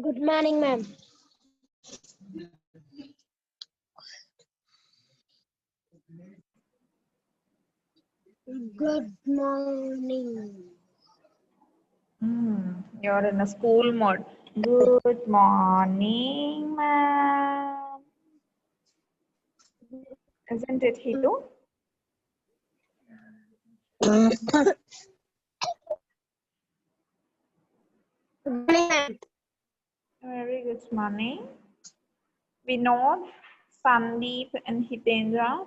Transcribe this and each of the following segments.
Good morning, ma'am. Good morning. You're in a school mode. Good morning, ma'am. Isn't it, Hitu? Good morning, ma'am. Very good morning. Vinod, Sandeep, and Hitendra.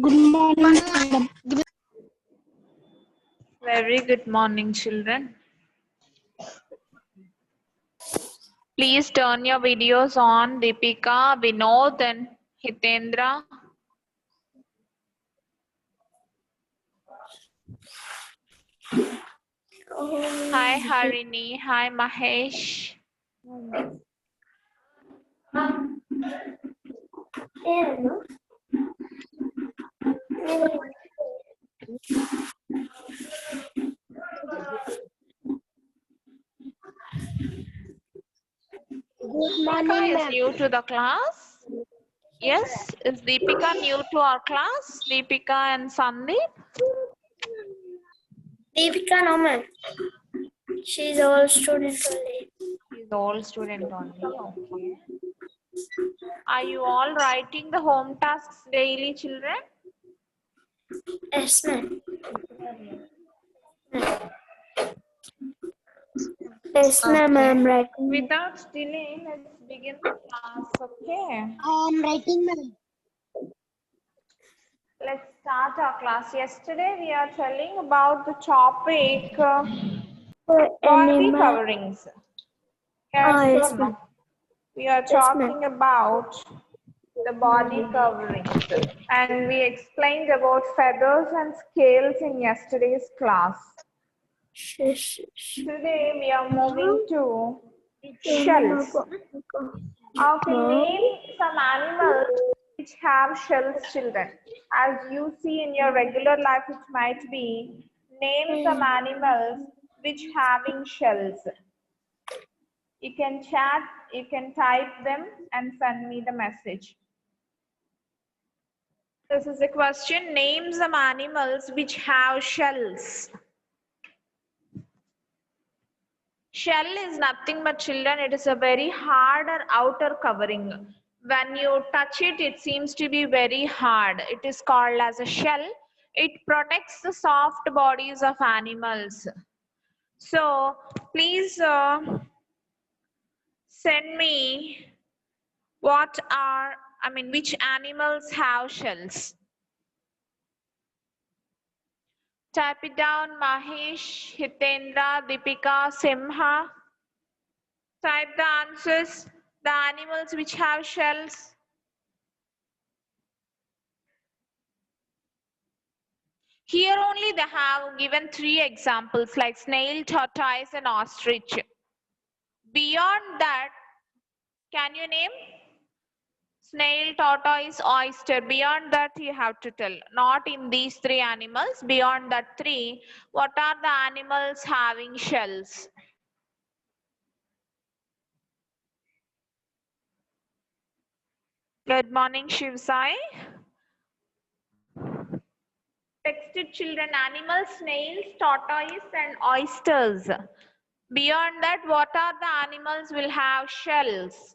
Good morning, madam. Very good morning, children. Please turn your videos on, Deepika, Vinod, and Hitendra. Hi, Harini. Hi, Mahesh. Good Deepika morning, is ma'am. new to the class. Yes, is Deepika new to our class? Deepika and Sandeep? Deepika, no, ma'am. She's all student only. She's all student only. Okay. Are you all writing the home tasks daily, children? Yes, ma'am. Yes, ma'am. I'm writing. Without delay, let's begin the class. Okay. I'm writing, ma'am. Let's start our class. Yesterday we are telling about the topic body Animal. coverings. Yes, Yes, or ma'am. no? We are Yes, ma'am. talking about the body coverings, and we explained about feathers and scales in yesterday's class. Today we are moving to shells. Okay, name some animals which have shells, children. As you see in your regular life, it might be name some animals which having shells. You can chat, you can type them and send me the message. This is a question. Name some animals which have shells. Shell is nothing but, children, it is a very hard or outer covering. When you touch it, it seems to be very hard. It is called as a shell. It protects the soft bodies of animals. So please send me which animals have shells. Type it down, Mahesh, Hitendra, Deepika, Simha. Type the answers, the animals which have shells. Here only they have given 3 examples like snail, tortoise and ostrich. Beyond that, can you name? Snail, tortoise, oyster. Beyond that you have to tell. Not in these 3 animals. Beyond that 3, what are the animals having shells? Good morning, Shiv Sai. Texted children, animals, snails, tortoise and oysters. Beyond that, what are the animals will have shells?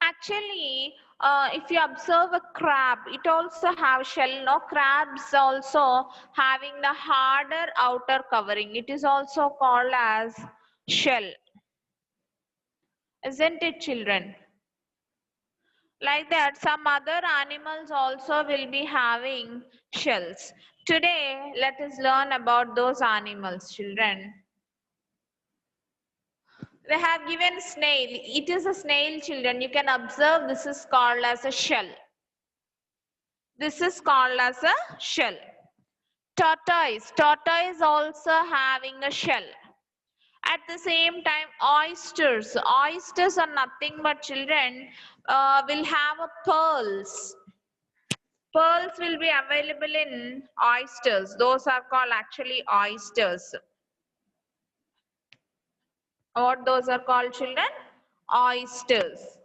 Actually, if you observe a crab, it also have shell. No, crabs also having the harder outer covering. It is also called as shell. Isn't it, children? Like that, some other animals also will be having shells. Today, let us learn about those animals, children. They have given snail. It is a snail, children. You can observe this is called as a shell. This is called as a shell. Tortoise. Tortoise also having a shell. At the same time, oysters. Oysters are nothing but, children, will have a pearls. Pearls will be available in oysters. Those are called actually oysters. What those are called, children? Oysters.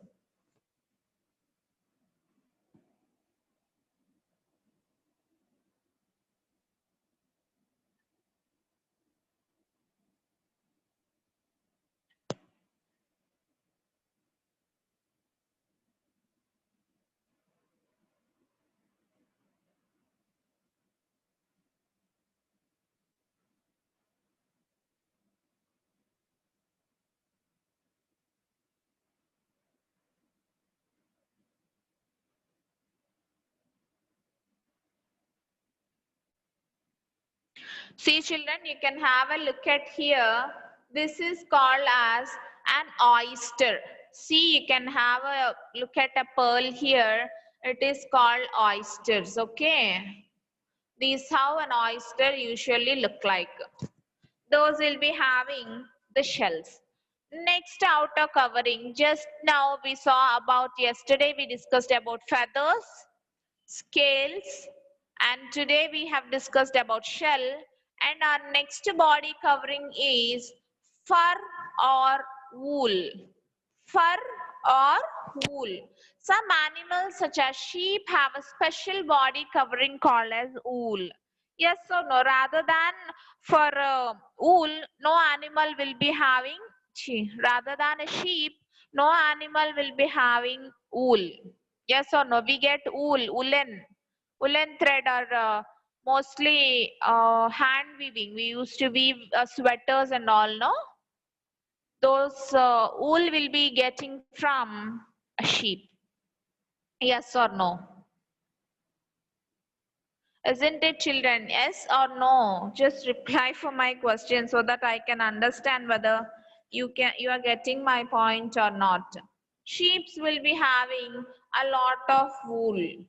See, children, you can have a look at here. This is called as an oyster. See, you can have a look at a pearl here. It is called oysters, okay? This is how an oyster usually look like. Those will be having the shells. Next outer covering, just now we saw about yesterday we discussed about feathers, scales, and today we have discussed about shell, and our next body covering is fur or wool. Fur or wool. Some animals such as sheep have a special body covering called as wool. Yes or no? Rather than for wool, no animal will be having, rather than a sheep, no animal will be having wool. Yes or no? We get wool, woolen thread or mostly hand weaving. We used to weave sweaters and all, no? Those wool will be getting from a sheep. Yes or no? Isn't it, children? Yes or no? Just reply for my question so that I can understand whether you are getting my point or not. Sheeps will be having a lot of wool.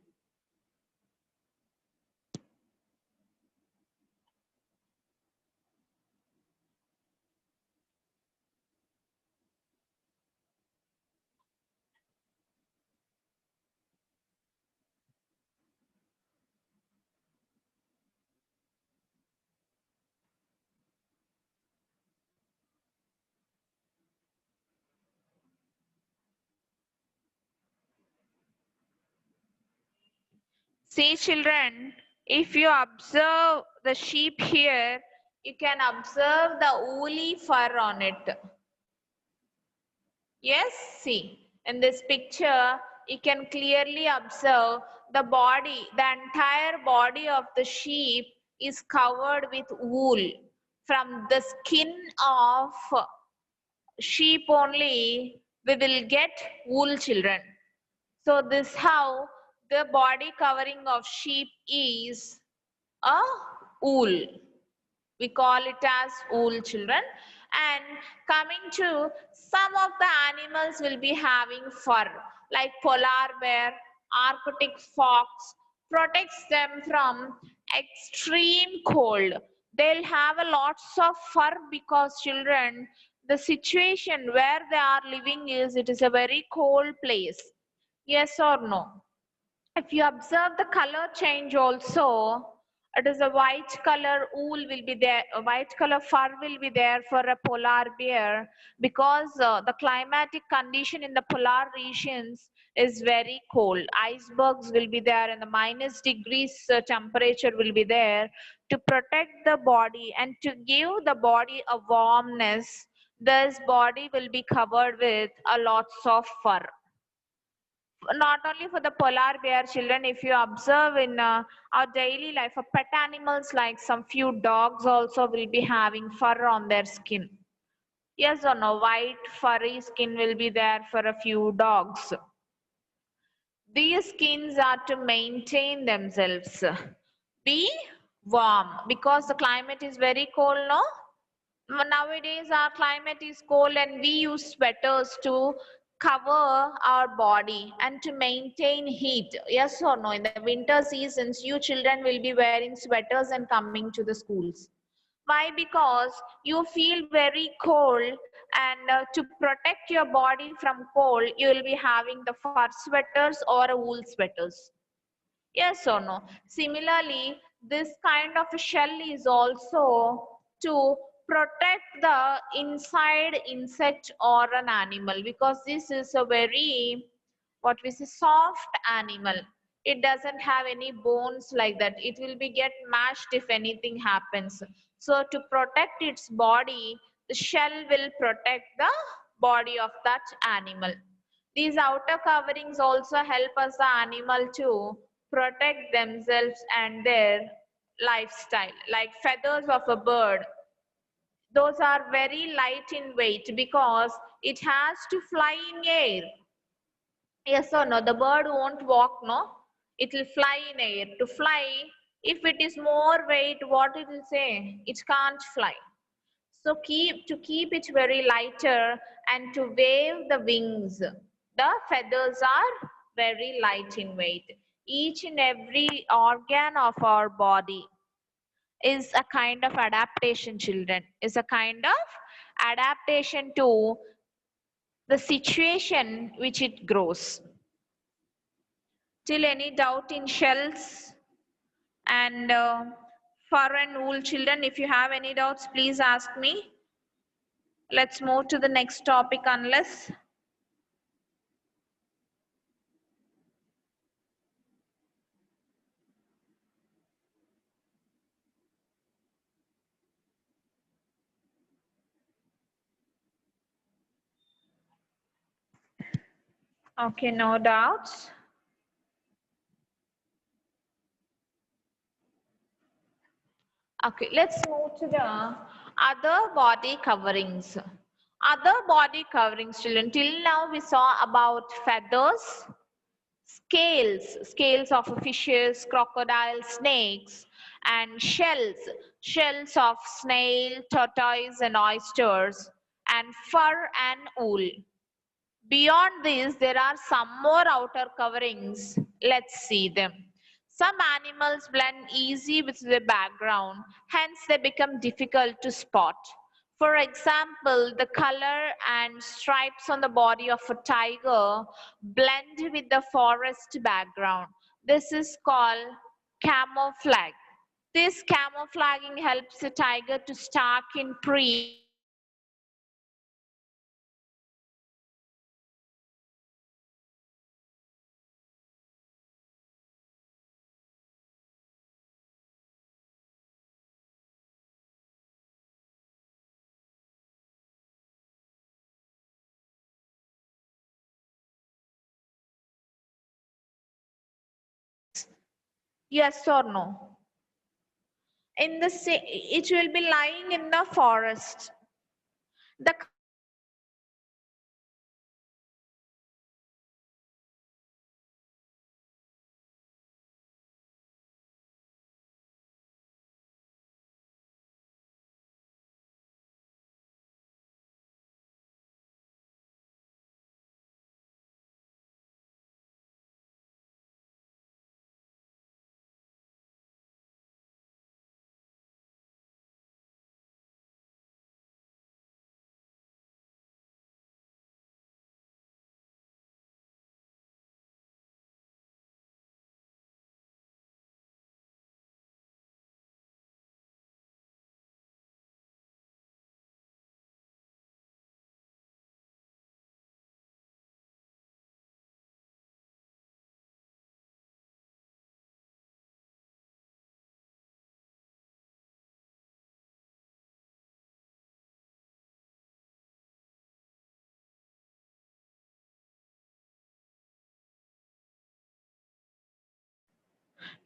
See, children, if you observe the sheep here, you can observe the woolly fur on it. Yes, see, in this picture, you can clearly observe the body, the entire body of the sheep is covered with wool. From the skin of sheep only, we will get wool, children. So this how the body covering of sheep is a wool. We call it as wool, children. And coming to some of the animals will be having fur, like polar bear, Arctic fox, protects them from extreme cold. They'll have a lots of fur because, children, the situation where they are living is, it is a very cold place. Yes or no? If you observe the color change also, it is a white color wool will be there, a white color fur will be there for a polar bear, because the climatic condition in the polar regions is very cold. Icebergs will be there and the minus degrees temperature will be there. To protect the body and to give the body a warmness, this body will be covered with a lots of fur. Not only for the polar bear, children, if you observe in our daily life, pet animals like some few dogs also will be having fur on their skin. Yes or no? White furry skin will be there for a few dogs. These skins are to maintain themselves, be warm, because the climate is very cold, no? Nowadays our climate is cold and we use sweaters to cover our body and to maintain heat. Yes or no? In the winter seasons, you children will be wearing sweaters and coming to the schools. Why? Because you feel very cold, and to protect your body from cold, you will be having the fur sweaters or wool sweaters. Yes or no? Similarly, this kind of a shell is also to protect the inside insect or an animal, because this is a very, what we say, soft animal. It doesn't have any bones like that. It will be get mashed if anything happens. So to protect its body, the shell will protect the body of that animal. These outer coverings also help us the animal to protect themselves and their lifestyle. Like feathers of a bird, those are very light in weight because it has to fly in air. Yes or no? The bird won't walk, no? It will fly in air. To fly, if it is more weight, what it will say? It can't fly. So to keep it very lighter and to wave the wings, the feathers are very light in weight. Each and every organ of our body is a kind of adaptation, children, is a kind of adaptation to the situation which it grows. Till any doubt in shells and fur and wool, children? If you have any doubts, please ask me. Let's move to the next topic unless. Okay, no doubts. Okay, let's move to the other body coverings. Other body coverings, children. Till now we saw about feathers, scales of fishes, crocodiles, snakes, and shells of snail, tortoise, and oysters, and fur and wool. Beyond this, there are some more outer coverings. Let's see them. Some animals blend easy with the background, hence they become difficult to spot. For example, the color and stripes on the body of a tiger blend with the forest background. This is called camouflage. This camouflaging helps the tiger to stalk in prey and hide behind trees or bushes. This yes or no? In the it will be lying in the forest. The color and stripes on the body of a tiger blend with the forest background. This is called camouflaging.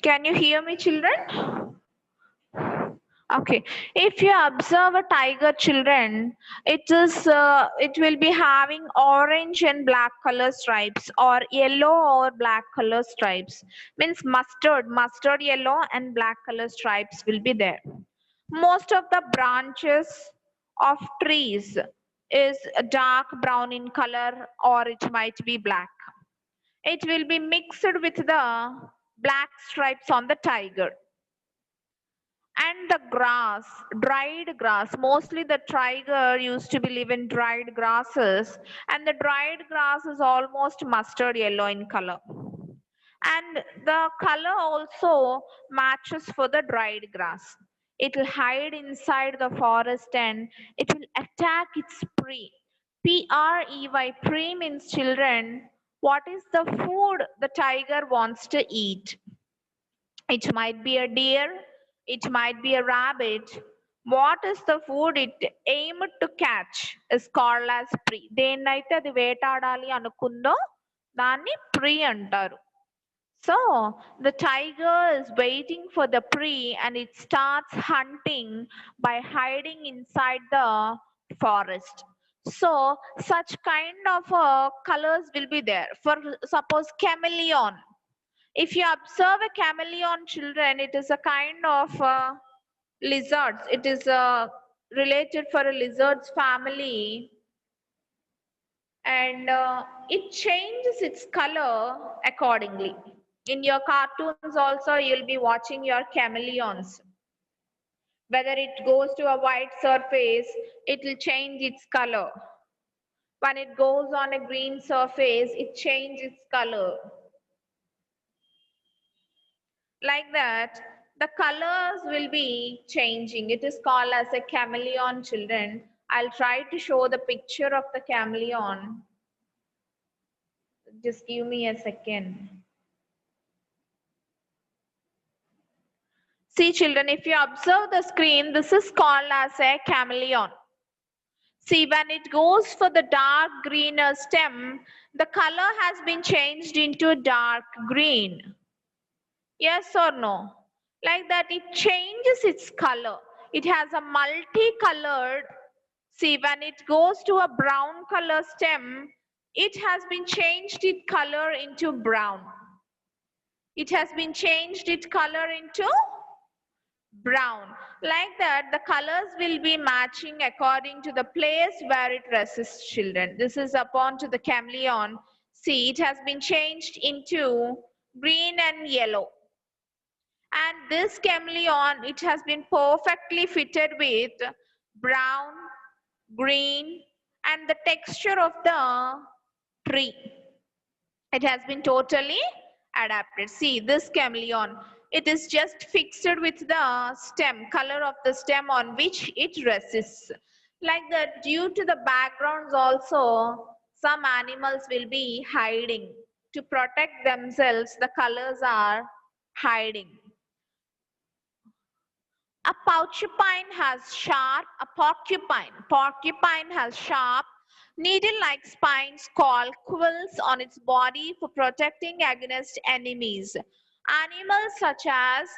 Can you hear me, children? Okay. If you observe a tiger, children, it will be having orange and black color stripes, or yellow or black color stripes. Means mustard yellow and black color stripes will be there. Most of the branches of trees is dark brown in color, or it might be black. It will be mixed with the black stripes on the tiger. And the grass, dried grass, mostly the tiger used to be live in dried grasses, and the dried grass is almost mustard yellow in color. And the color also matches for the dried grass. It will hide inside the forest and it will attack its prey. Prey, prey means children. What is the food the tiger wants to eat? It might be a deer, it might be a rabbit. What is the food it aimed to catch is called as prey. దేన్నైతే అది వేటాడాలి అనుకుందో దాన్ని prey అంటారు. So the tiger is waiting for the prey and it starts hunting by hiding inside the forest. So such kind of colors will be there. For suppose chameleon. If you observe a chameleon, children, it is a kind of lizards. It is related for a lizard's family, and it changes its color accordingly. In your cartoons also, you'll be watching your chameleons. Whether it goes to a white surface, it will change its color. When it goes on a green surface, it changes its color. Like that, the colors will be changing. It is called as a chameleon, children. I'll try to show the picture of the chameleon. Just give me a second. See, children, if you observe the screen, this is called as a chameleon. See, when it goes for the dark greener stem, the color has been changed into dark green. Yes or no? Like that, it changes its color. It has a multicolored. See, when it goes to a brown color stem, it has been changed its color into brown. It has been changed its color into brown. Like that, the colors will be matching according to the place where it resists, children. This is upon to the chameleon. See, it has been changed into green and yellow. And this chameleon, it has been perfectly fitted with brown, green, and the texture of the tree. It has been totally adapted. See, this chameleon, it is just fixed with the stem, color of the stem on which it rests. Like that, due to the backgrounds also, some animals will be hiding. To protect themselves, the colors are hiding. A porcupine has sharp needle-like spines called quills on its body for protecting against enemies. Animals such as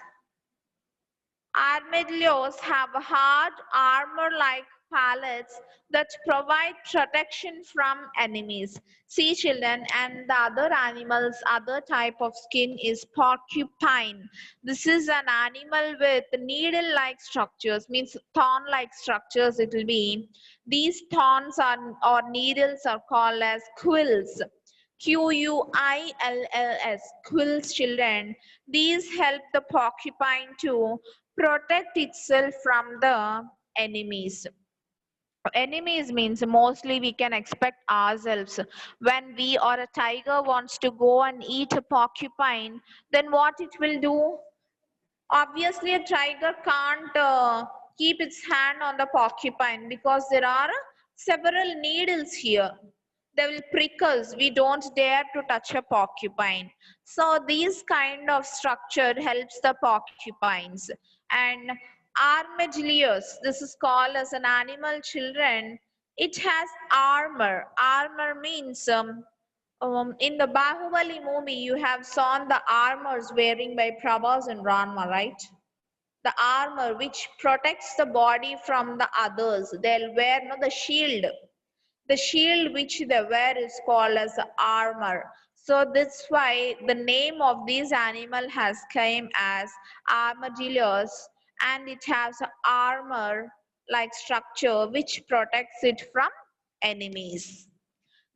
armadillos have hard armor-like pallets that provide protection from enemies. See, children, and the other animals, other type of skin is porcupine. This is an animal with needle-like structures, means thorn-like structures it will be. These thorns or needles are called as quills. Quills, quills, children. These help the porcupine to protect itself from the enemies. Enemies means mostly we can expect ourselves. When we or a tiger wants to go and eat a porcupine, then what it will do? Obviously, a tiger can't keep its hand on the porcupine because there are several needles here. They will prick us. We don't dare to touch a porcupine. So these kind of structure helps the porcupines. And armadillos, this is called as an animal, children. It has armor. Armor means in the Bahubali movie, you have seen the armors wearing by Prabhas and Ranma, right? The armor which protects the body from the others. They'll wear the shield. The shield which they wear is called as armor. So that's why the name of this animal has came as armadillos, and it has armor like structure which protects it from enemies.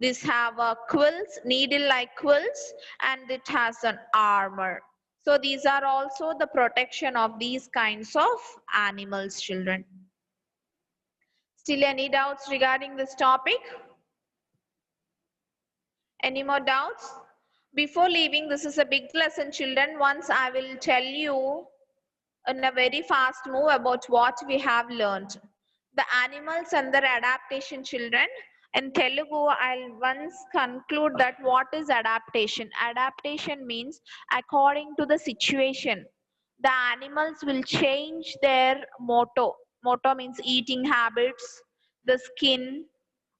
This have quills, needle-like quills, and it has an armor. So these are also the protection of these kinds of animals, children. Still any doubts regarding this topic? Any more doubts? Before leaving, this is a big lesson, children. Once I will tell you in a very fast move about what we have learned. The animals and their adaptation, children. In Telugu, I'll once conclude that what is adaptation. Adaptation means according to the situation. The animals will change their motto. Motto means eating habits, the skin,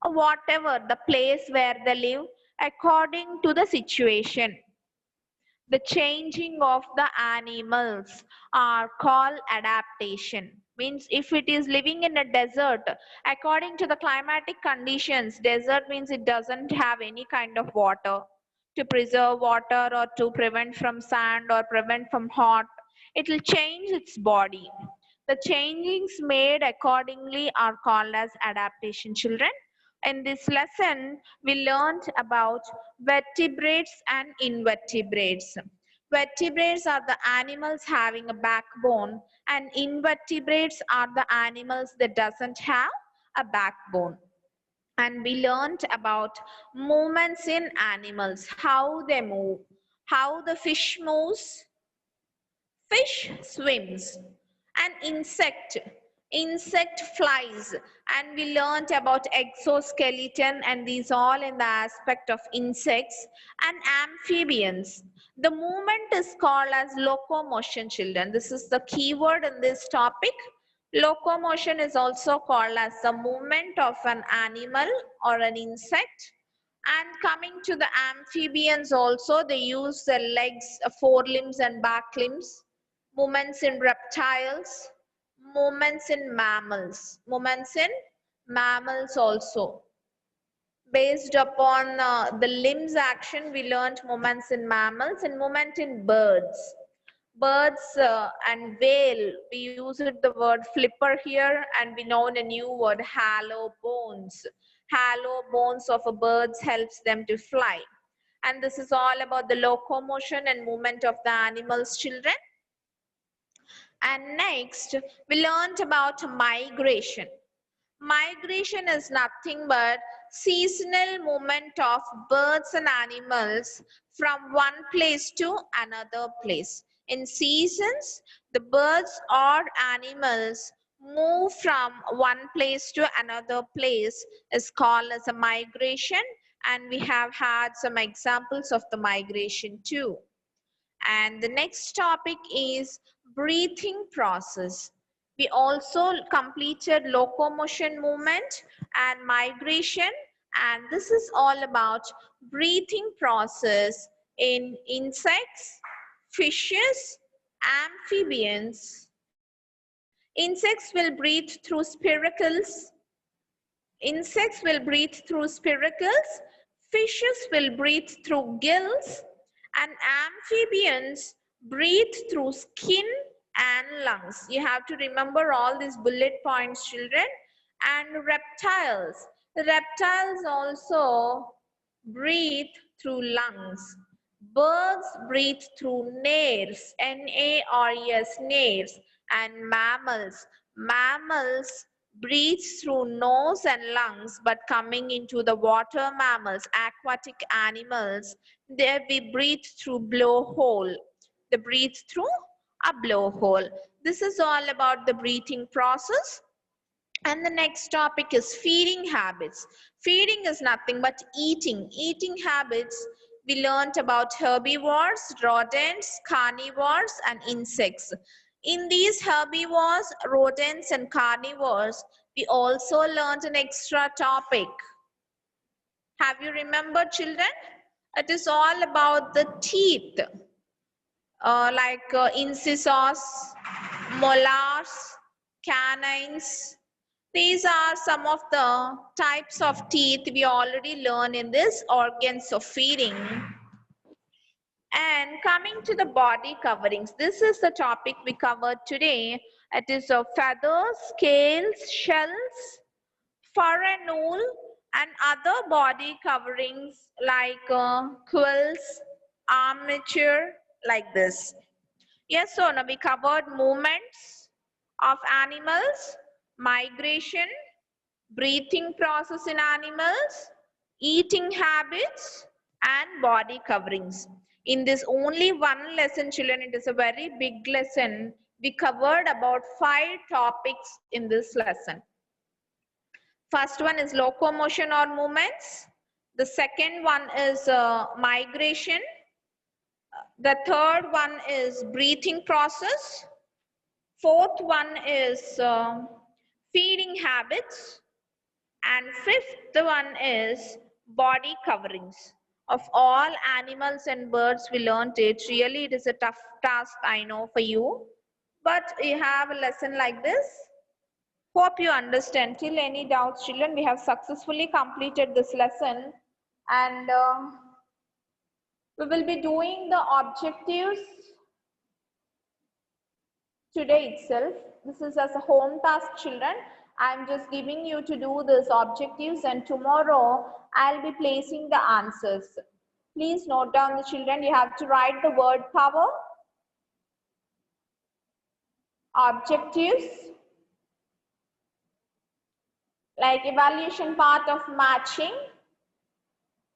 or whatever, the place where they live, according to the situation. The changing of the animals are called adaptation. Means if it is living in a desert, according to the climatic conditions, desert means it doesn't have any kind of water. To preserve water or to prevent from sand or prevent from hot, it will change its body. The changings made accordingly are called as adaptation, children. In this lesson, we learned about vertebrates and invertebrates. Vertebrates are the animals having a backbone, and invertebrates are the animals that doesn't have a backbone. And we learned about movements in animals, how they move, how the fish moves. Fish swims. An insect flies, and we learnt about exoskeleton, and these all in the aspect of insects. And amphibians, the movement is called as locomotion, children. This is the key word in this topic. Locomotion is also called as the movement of an animal or an insect. And coming to the amphibians also, they use their legs, forelimbs and back limbs. Movements in reptiles, movements in mammals. Movements in mammals also. Based upon the limbs action, we learned movements in mammals and movement in birds. Birds and whale, we use it the word flipper here, and we know a new word, hollow bones. Hollow bones of a birds helps them to fly. And this is all about the locomotion and movement of the animals, children. And next, we learned about migration. Migration is nothing but seasonal movement of birds and animals from one place to another place. In seasons, the birds or animals move from one place to another place is called as a migration, and we have had some examples of the migration too. And the next topic is breathing process. We also completed locomotion movement and migration, and this is all about breathing process in insects, fishes, amphibians. Insects will breathe through spiracles. Insects will breathe through spiracles. Fishes will breathe through gills, and amphibians breathe through skin and lungs. You have to remember all these bullet points, children. And reptiles. The reptiles also breathe through lungs. Birds breathe through nares, N-A-R-E-S, nares. And mammals. Mammals breathe through nose and lungs, but coming into the water mammals, aquatic animals, there we breathe through blowhole. They breathe through a blowhole. This is all about the breathing process. And the next topic is feeding habits. Feeding is nothing but eating. Eating habits, we learned about herbivores, rodents, carnivores, and insects. In these herbivores, rodents, and carnivores, we also learned an extra topic. Have you remembered, children? It is all about the teeth, like incisors, molars, canines. These are some of the types of teeth we already learned in this organs of feeding. And coming to the body coverings, this is the topic we covered today. It is of feathers, scales, shells, fur and wool, and other body coverings like quills, armature, like this. Yes, so now we covered movements of animals, migration, breathing process in animals, eating habits, and body coverings. In this only one lesson, children, it is a very big lesson. We covered about 5 topics in this lesson. First one is locomotion or movements. The second one is migration. The third one is breathing process. Fourth one is feeding habits. And fifth one is body coverings. Of all animals and birds, we learned it. Really, it is a tough task, I know, for you. But you have a lesson like this. Hope you understand. Till any doubts, children, we have successfully completed this lesson. And we will be doing the objectives today itself. This is as a home task, children. I'm just giving you to do these objectives, and tomorrow I'll be placing the answers. Please note down, the children, you have to write the word power, objectives, like evaluation part of matching,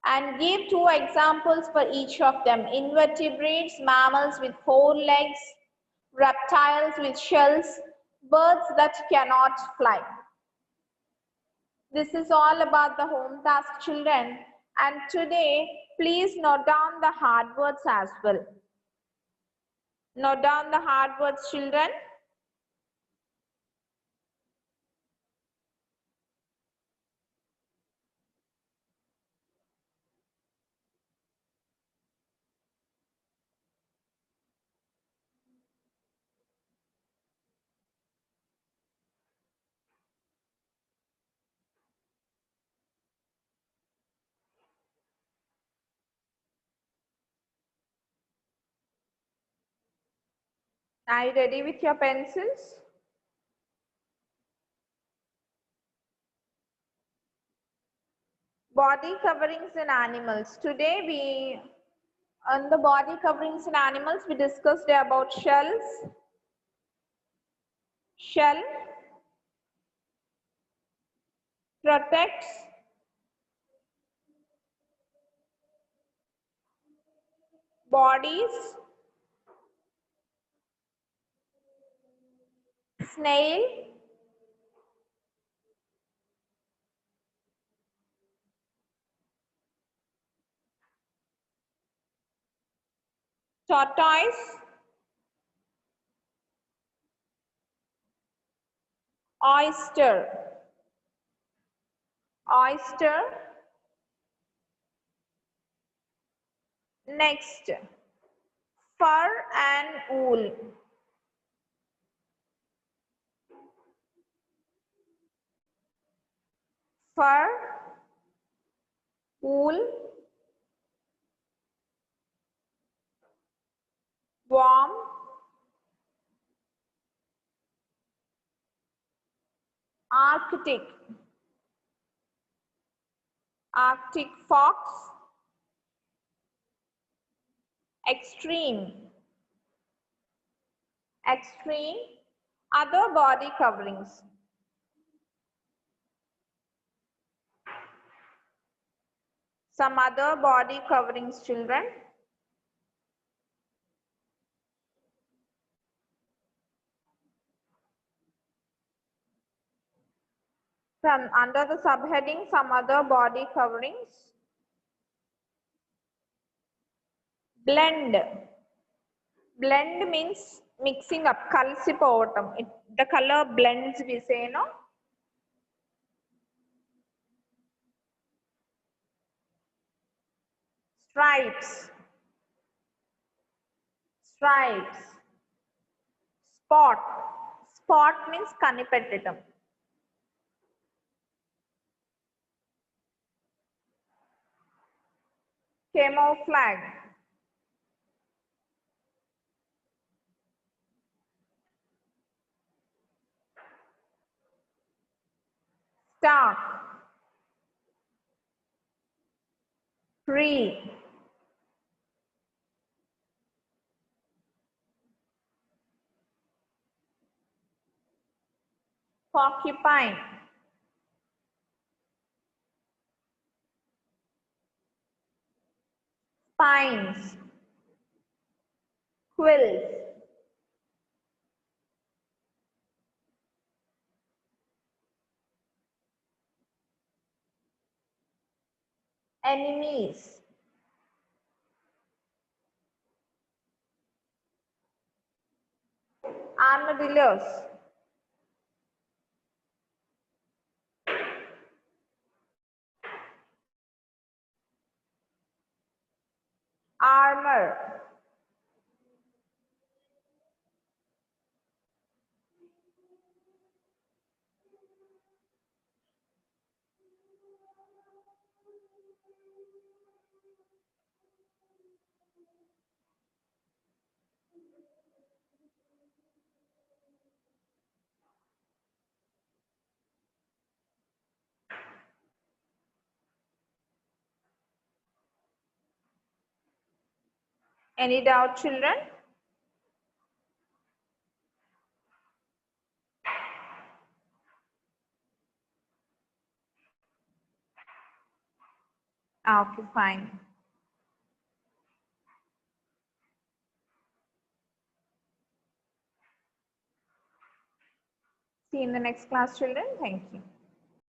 and give 2 examples for each of them. Invertebrates, mammals with 4 legs, reptiles with shells, birds that cannot fly. This is all about the home task, children. And today, please note down the hard words as well. Note down the hard words, children. Are you ready with your pencils? Body coverings in animals. Today on the body coverings in animals, we discussed about shells. Shell protects bodies. Snail tortoise, oyster, oyster. Next, fur and wool. Fur, wool, warm, Arctic, Arctic fox, extreme, extreme, other body coverings. Some other body coverings, children. From under the subheading, some other body coverings. Blend. Blend means mixing up, kalsipovatam. The color blends, we say, no? Stripes. Stripes. Spot. Spot means kanipettitam. Camouflage. Stark. Free. Porcupine. Spines. Quills. Enemies. Armadillos. Armor. Any doubt, children? Okay, fine. See you in the next class, children. Thank you.